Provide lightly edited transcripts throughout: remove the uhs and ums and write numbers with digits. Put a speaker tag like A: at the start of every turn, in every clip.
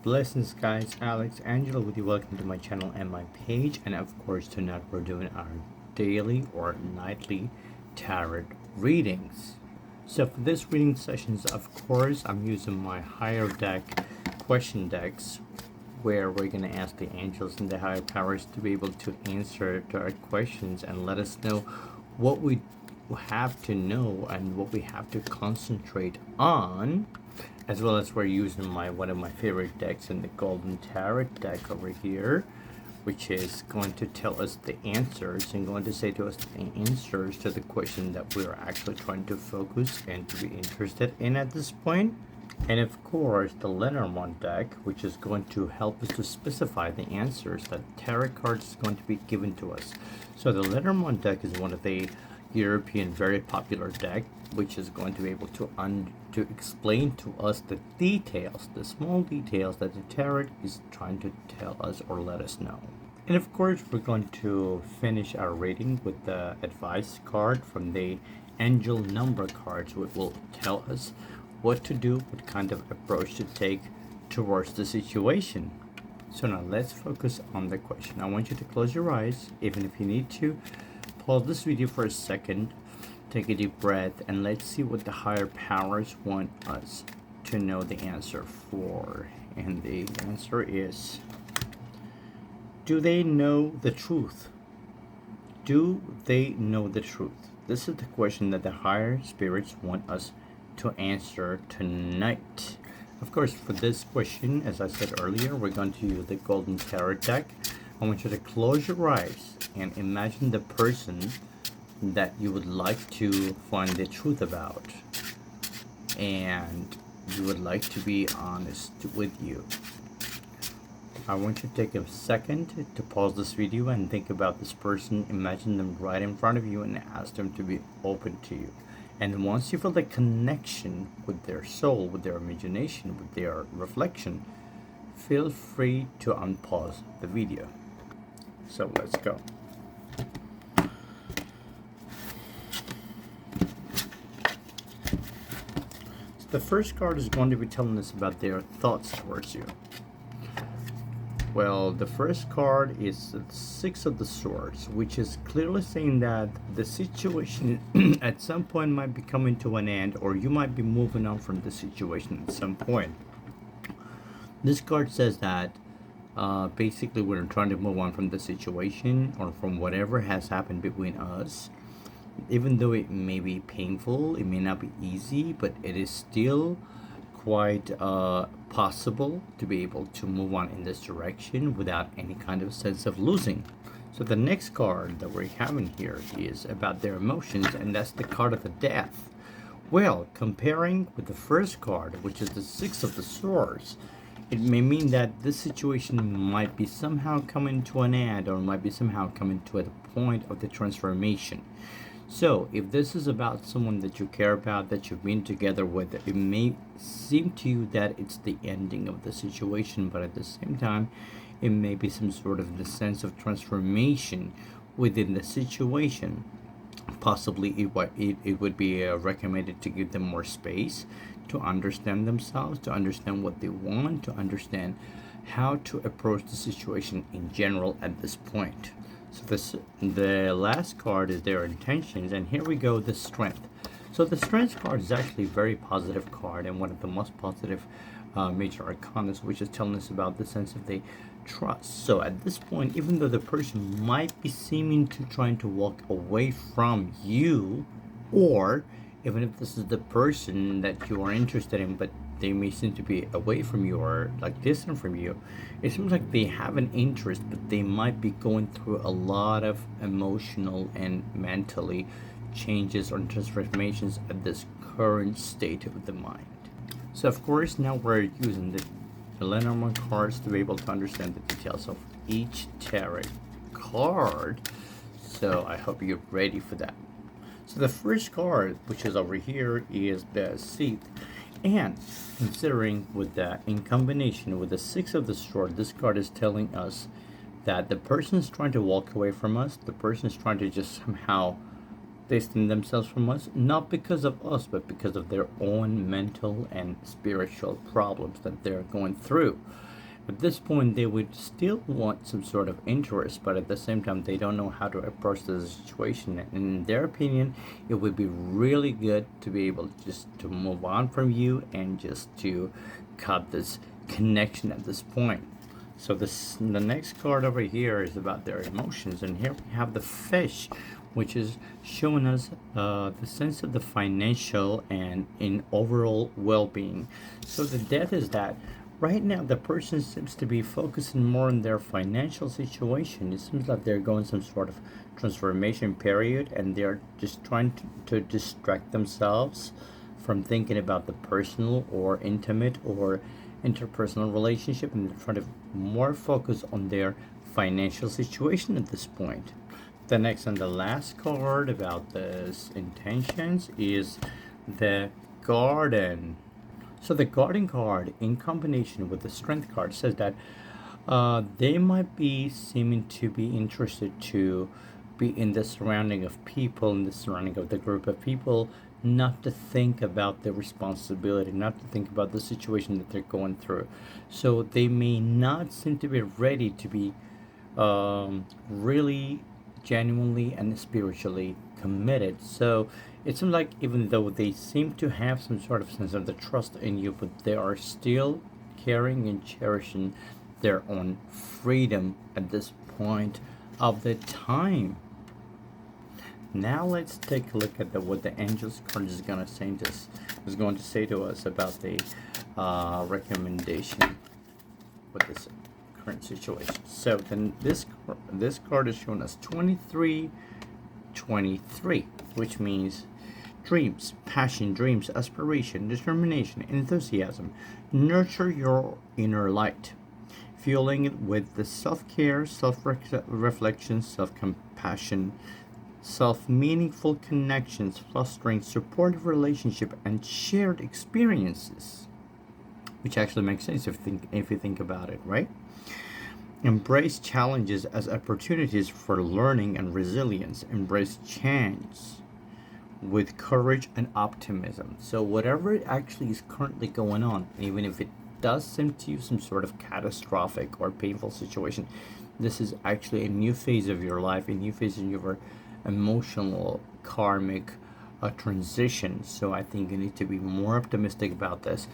A: Blessings, guys. Alex Angelo with you. Welcome to my channel and my page. And of course, tonight we're doing our daily or nightly tarot readings. So for this reading sessions, of course, I'm using my higher deck question decks, where we're going to ask the angels and the higher powers to be able to answer to our questions and let us know what we have to know and what we have to concentrate on, as well as we're using one of my favorite decks in the Golden Tarot deck over here, which is going to tell us the answers and going to say to us the answers to the question that we're actually trying to focus and to be interested in at this point. And of course, the Lenormand deck, which is going to help us to specify the answers that tarot cards is going to be given to us. So the Lenormand deck is one of the European very popular deck, which is going to be able to explain to us the details, the small details that the tarot is trying to tell us or let us know. And of course, we're going to finish our reading with the advice card from the angel number cards, which will tell us what to do, what kind of approach to take towards the situation. So now let's focus on the question. I want you to close your eyes, even if you need to. Pause this video for a second, take a deep breath, and let's see what the higher powers want us to know the answer for. And the answer is, do they know the truth? Do they know the truth? This is the question that the higher spirits want us to answer tonight. Of course, for this question, as I said earlier, we're going to use the Golden Tarot deck. I want you to close your eyes and imagine the person that you would like to find the truth about, and you would like to be honest with you. I want you to take a second to pause this video and think about this person. Imagine them right in front of you and ask them to be open to you. And once you feel the connection with their soul, with their imagination, with their reflection, feel free to unpause the video. So let's go. So the first card is going to be telling us about their thoughts towards you. Well, the first card is the Six of the Swords, which is clearly saying that the situation at some point might be coming to an end, or you might be moving on from the situation at some point. This card says that basically we're trying to move on from the situation or from whatever has happened between us. Even though it may be painful, it may not be easy, but it is still quite possible to be able to move on in this direction without any kind of sense of losing. So the next card that we're having here is about their emotions, and that's the card of the Death. Well, comparing with the first card, which is the Six of the Swords, it may mean that this situation might be somehow coming to an end, or might be somehow coming to a point of the transformation. So if this is about someone that you care about, that you've been together with, it may seem to you that it's the ending of the situation, but at the same time, it may be some sort of the sense of transformation within the situation. Possibly it would be recommended to give them more space to understand themselves, to understand what they want, to understand how to approach the situation in general at this point. So the last card is their intentions, and here we go, the Strength. So the Strength card is actually a very positive card and one of the most positive major arcana, which is telling us about the sense of the trust. So at this point, even though the person might be seeming to trying to walk away from you, or even if this is the person that you are interested in, but they may seem to be away from you or like distant from you, it seems like they have an interest, but they might be going through a lot of emotional and mentally changes or transformations at this current state of the mind. So of course, now we're using the Lenormand cards to be able to understand the details of each tarot card. So I hope you're ready for that. So the first card, which is over here, is the Seat. And considering with that, in combination with the Six of the Sword, this card is telling us that the person is trying to walk away from us. The person is trying to just somehow distance themselves from us, not because of us, but because of their own mental and spiritual problems that they're going through. At this point, they would still want some sort of interest, but at the same time, they don't know how to approach the situation. And in their opinion, it would be really good to be able just to move on from you and just to cut this connection at this point. So the next card over here is about their emotions, and here we have the fish, which is showing us the sense of the financial and in overall well-being. So the death is that right now the person seems to be focusing more on their financial situation. It seems like they're going some sort of transformation period, and they're just trying to distract themselves from thinking about the personal or intimate or interpersonal relationship, and trying to more focus on their financial situation at this point. The next and the last card about this intentions is the garden. So the garden card in combination with the strength card says that they might be seeming to be interested to be in the surrounding of people, in the surrounding of the group of people, not to think about the responsibility, not to think about the situation that they're going through. So they may not seem to be ready to be really genuinely and spiritually committed. So it seems like even though they seem to have some sort of sense of the trust in you, but they are still caring and cherishing their own freedom at this point of the time. Now let's take a look at what the angels card is going to say to us about the recommendation with this current situation. So then this card is showing us 2323, which means dreams, passion, dreams, aspiration, determination, enthusiasm. Nurture your inner light, fueling it with the self-care, self-reflection, self-compassion, self-meaningful connections, fostering supportive relationship and shared experiences, which actually makes sense if you think about it, right? Embrace challenges as opportunities for learning and resilience. Embrace change with courage and optimism. So whatever it actually is currently going on, even if it does seem to you some sort of catastrophic or painful situation, this is actually a new phase of your life, a new phase in your emotional karmic transition. So I think you need to be more optimistic about this,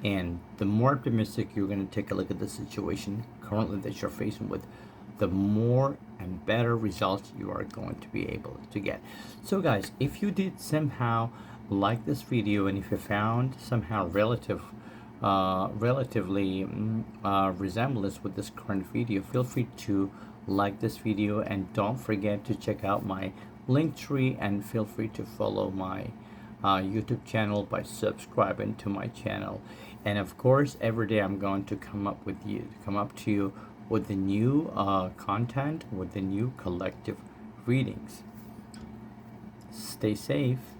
A: and the more optimistic you're going to take a look at the situation currently that you're facing with, the more and better results you are going to be able to get. So guys, if you did somehow like this video, and if you found somehow relatively resemblance with this current video, feel free to like this video, and don't forget to check out my Linktree, and feel free to follow my YouTube channel by subscribing to my channel. And of course, every day I'm going to come up to you with the new content, with the new collective readings. Stay safe.